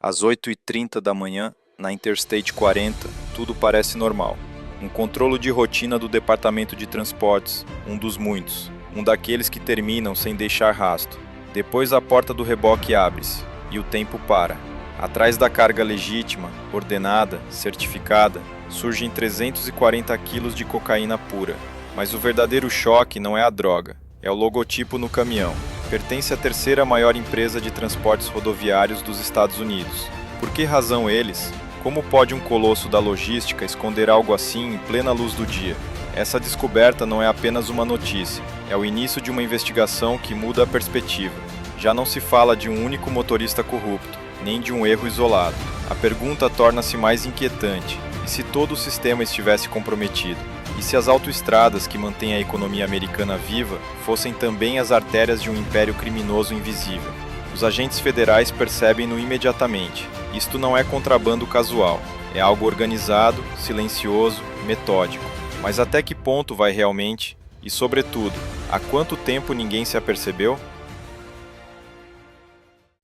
Às 8h30 da manhã, na Interstate 40, tudo parece normal. Um controle de rotina do Departamento de Transportes, um dos muitos, um daqueles que terminam sem deixar rastro. Depois a porta do reboque abre-se, e o tempo para. Atrás da carga legítima, ordenada, certificada, surgem 340 quilos de cocaína pura. Mas o verdadeiro choque não é a droga, é o logotipo no caminhão. Pertence à terceira maior empresa de transportes rodoviários dos Estados Unidos. Por que razão eles? Como pode um colosso da logística esconder algo assim em plena luz do dia? Essa descoberta não é apenas uma notícia, é o início de uma investigação que muda a perspectiva. Já não se fala de um único motorista corrupto, nem de um erro isolado. A pergunta torna-se mais inquietante. E se todo o sistema estivesse comprometido? E se as autoestradas que mantêm a economia americana viva fossem também as artérias de um império criminoso invisível? Os agentes federais percebem-no imediatamente. Isto não é contrabando casual. É algo organizado, silencioso, metódico. Mas até que ponto vai realmente? E, sobretudo, há quanto tempo ninguém se apercebeu?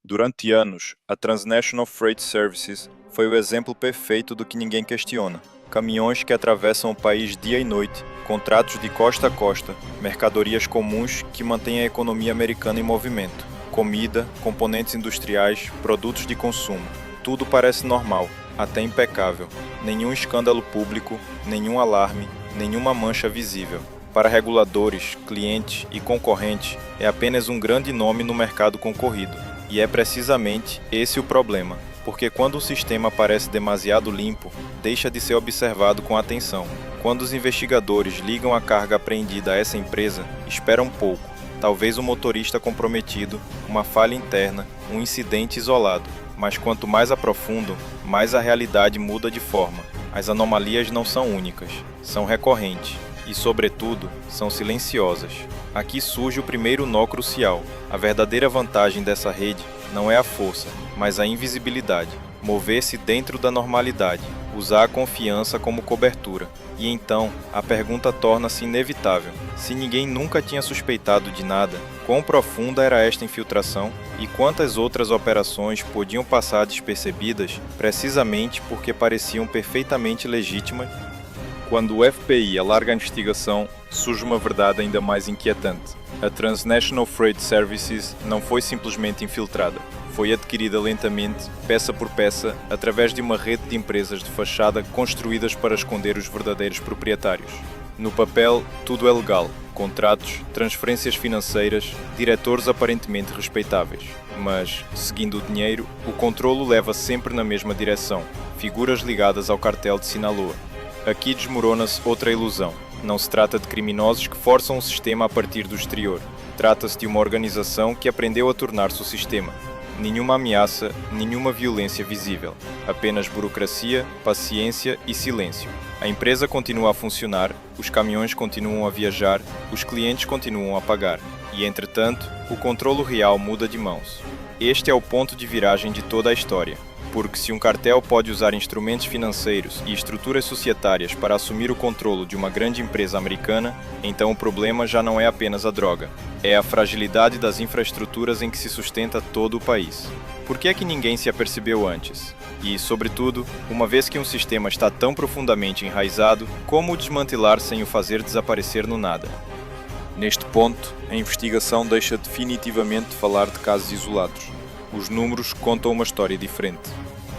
Durante anos, a Transnational Freight Services foi o exemplo perfeito do que ninguém questiona. Caminhões que atravessam o país dia e noite, contratos de costa a costa, mercadorias comuns que mantêm a economia americana em movimento. Comida, componentes industriais, produtos de consumo. Tudo parece normal, até impecável. Nenhum escândalo público, nenhum alarme, nenhuma mancha visível. Para reguladores, clientes e concorrentes, é apenas um grande nome no mercado concorrido. E é precisamente esse o problema, porque quando o sistema parece demasiado limpo, deixa de ser observado com atenção. Quando os investigadores ligam a carga apreendida a essa empresa, esperam pouco, talvez um motorista comprometido, uma falha interna, um incidente isolado. Mas quanto mais aprofundam, mais a realidade muda de forma. As anomalias não são únicas, são recorrentes. E, sobretudo, são silenciosas. Aqui surge o primeiro nó crucial. A verdadeira vantagem dessa rede não é a força, mas a invisibilidade. Mover-se dentro da normalidade, usar a confiança como cobertura. E então, a pergunta torna-se inevitável. Se ninguém nunca tinha suspeitado de nada, quão profunda era esta infiltração e quantas outras operações podiam passar despercebidas precisamente porque pareciam perfeitamente legítimas? Quando o FBI alarga a investigação, surge uma verdade ainda mais inquietante. A Transnational Freight Services não foi simplesmente infiltrada. Foi adquirida lentamente, peça por peça, através de uma rede de empresas de fachada construídas para esconder os verdadeiros proprietários. No papel, tudo é legal. Contratos, transferências financeiras, diretores aparentemente respeitáveis. Mas, seguindo o dinheiro, o controlo leva sempre na mesma direção. Figuras ligadas ao cartel de Sinaloa. Aqui desmorona-se outra ilusão. Não se trata de criminosos que forçam o sistema a partir do exterior. Trata-se de uma organização que aprendeu a tornar-se o sistema. Nenhuma ameaça, nenhuma violência visível. Apenas burocracia, paciência e silêncio. A empresa continua a funcionar, os caminhões continuam a viajar, os clientes continuam a pagar. E, entretanto, o controlo real muda de mãos. Este é o ponto de viragem de toda a história. Porque se um cartel pode usar instrumentos financeiros e estruturas societárias para assumir o controle de uma grande empresa americana, então o problema já não é apenas a droga. É a fragilidade das infraestruturas em que se sustenta todo o país. Por que é que ninguém se apercebeu antes? E, sobretudo, uma vez que um sistema está tão profundamente enraizado, como o desmantelar sem o fazer desaparecer no nada? Neste ponto, a investigação deixa definitivamente de falar de casos isolados. Os números contam uma história diferente.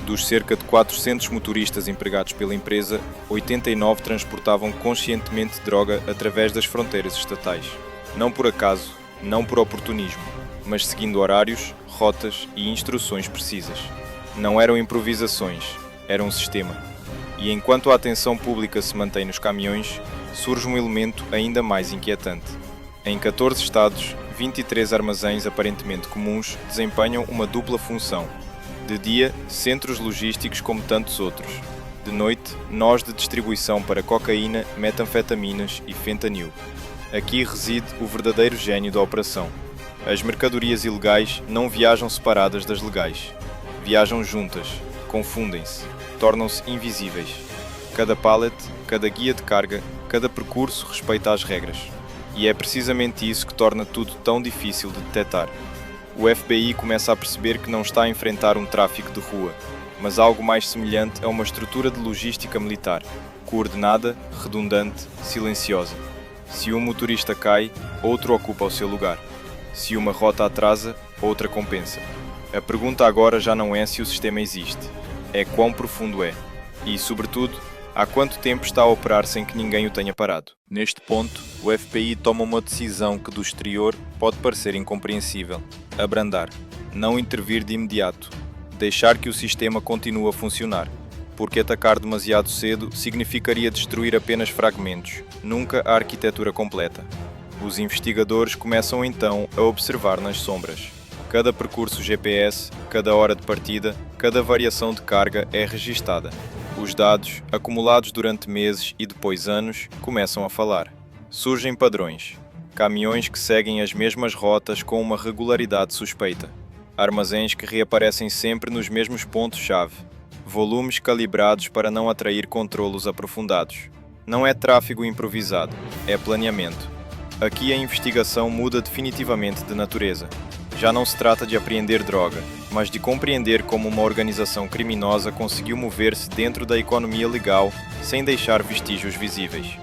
Dos cerca de 400 motoristas empregados pela empresa, 89 transportavam conscientemente droga através das fronteiras estatais. Não por acaso, não por oportunismo, mas seguindo horários, rotas e instruções precisas. Não eram improvisações, era um sistema. E enquanto a atenção pública se mantém nos caminhões, surge um elemento ainda mais inquietante. Em 14 estados, 23 armazéns aparentemente comuns desempenham uma dupla função. De dia, centros logísticos como tantos outros. De noite, nós de distribuição para cocaína, metanfetaminas e fentanil. Aqui reside o verdadeiro gênio da operação. As mercadorias ilegais não viajam separadas das legais. Viajam juntas, confundem-se, tornam-se invisíveis. Cada pallet, cada guia de carga, cada percurso respeita as regras. E é precisamente isso que torna tudo tão difícil de detectar. o FBI começa a perceber que não está a enfrentar um tráfico de rua, mas algo mais semelhante a uma estrutura de logística militar, coordenada, redundante, silenciosa. Se um motorista cai, outro ocupa o seu lugar. Se uma rota atrasa, outra compensa. A pergunta agora já não é se o sistema existe, é quão profundo é. E, sobretudo, há quanto tempo está a operar sem que ninguém o tenha parado. Neste ponto, o FBI toma uma decisão que do exterior pode parecer incompreensível. Abrandar. Não intervir de imediato. Deixar que o sistema continue a funcionar. Porque atacar demasiado cedo significaria destruir apenas fragmentos, nunca a arquitetura completa. Os investigadores começam então a observar nas sombras. Cada percurso GPS, cada hora de partida, cada variação de carga é registada. Os dados, acumulados durante meses e depois anos, começam a falar. Surgem padrões. Caminhões que seguem as mesmas rotas com uma regularidade suspeita. Armazéns que reaparecem sempre nos mesmos pontos-chave. Volumes calibrados para não atrair controlos aprofundados. Não é tráfego improvisado, é planeamento. Aqui a investigação muda definitivamente de natureza. Já não se trata de apreender droga, mas de compreender como uma organização criminosa conseguiu mover-se dentro da economia legal sem deixar vestígios visíveis.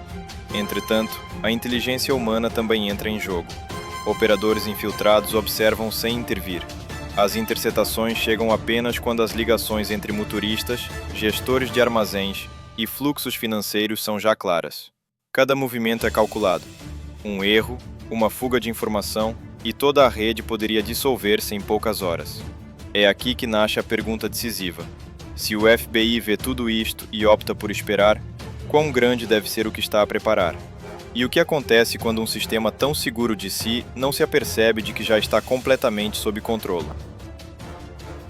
Entretanto, a inteligência humana também entra em jogo. Operadores infiltrados observam sem intervir. As interceptações chegam apenas quando as ligações entre motoristas, gestores de armazéns e fluxos financeiros são já claras. Cada movimento é calculado. Um erro, uma fuga de informação e toda a rede poderia dissolver-se em poucas horas. É aqui que nasce a pergunta decisiva. Se o FBI vê tudo isto e opta por esperar, quão grande deve ser o que está a preparar? E o que acontece quando um sistema tão seguro de si não se apercebe de que já está completamente sob controle?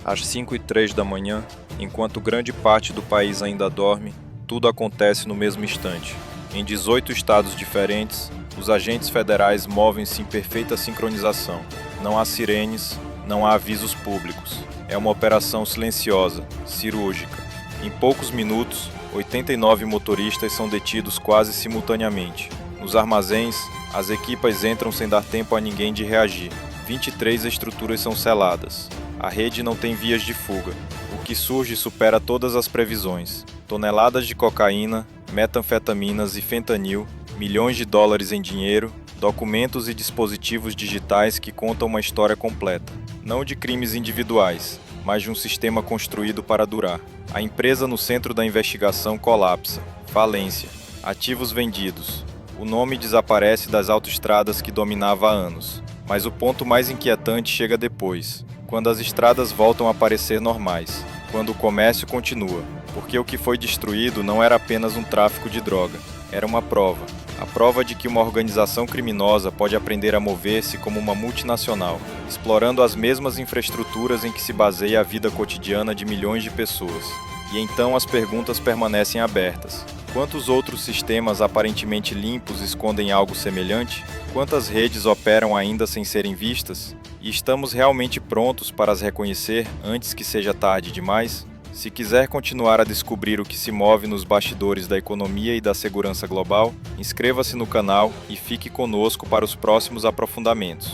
Às 5h03 da manhã, enquanto grande parte do país ainda dorme, tudo acontece no mesmo instante. Em 18 estados diferentes, os agentes federais movem-se em perfeita sincronização. Não há sirenes, não há avisos públicos. É uma operação silenciosa, cirúrgica. Em poucos minutos, 89 motoristas são detidos quase simultaneamente. Nos armazéns, as equipas entram sem dar tempo a ninguém de reagir. 23 estruturas são seladas. A rede não tem vias de fuga. O que surge supera todas as previsões. Toneladas de cocaína, metanfetaminas e fentanil, milhões de dólares em dinheiro, documentos e dispositivos digitais que contam uma história completa. Não de crimes individuais, mas de um sistema construído para durar. A empresa no centro da investigação colapsa. Falência. Ativos vendidos. O nome desaparece das autoestradas que dominava há anos. Mas o ponto mais inquietante chega depois, quando as estradas voltam a parecer normais, quando o comércio continua, porque o que foi destruído não era apenas um tráfico de droga, era uma prova. A prova de que uma organização criminosa pode aprender a mover-se como uma multinacional, explorando as mesmas infraestruturas em que se baseia a vida cotidiana de milhões de pessoas. E então as perguntas permanecem abertas. Quantos outros sistemas aparentemente limpos escondem algo semelhante? Quantas redes operam ainda sem serem vistas? E estamos realmente prontos para as reconhecer antes que seja tarde demais? Se quiser continuar a descobrir o que se move nos bastidores da economia e da segurança global, inscreva-se no canal e fique conosco para os próximos aprofundamentos.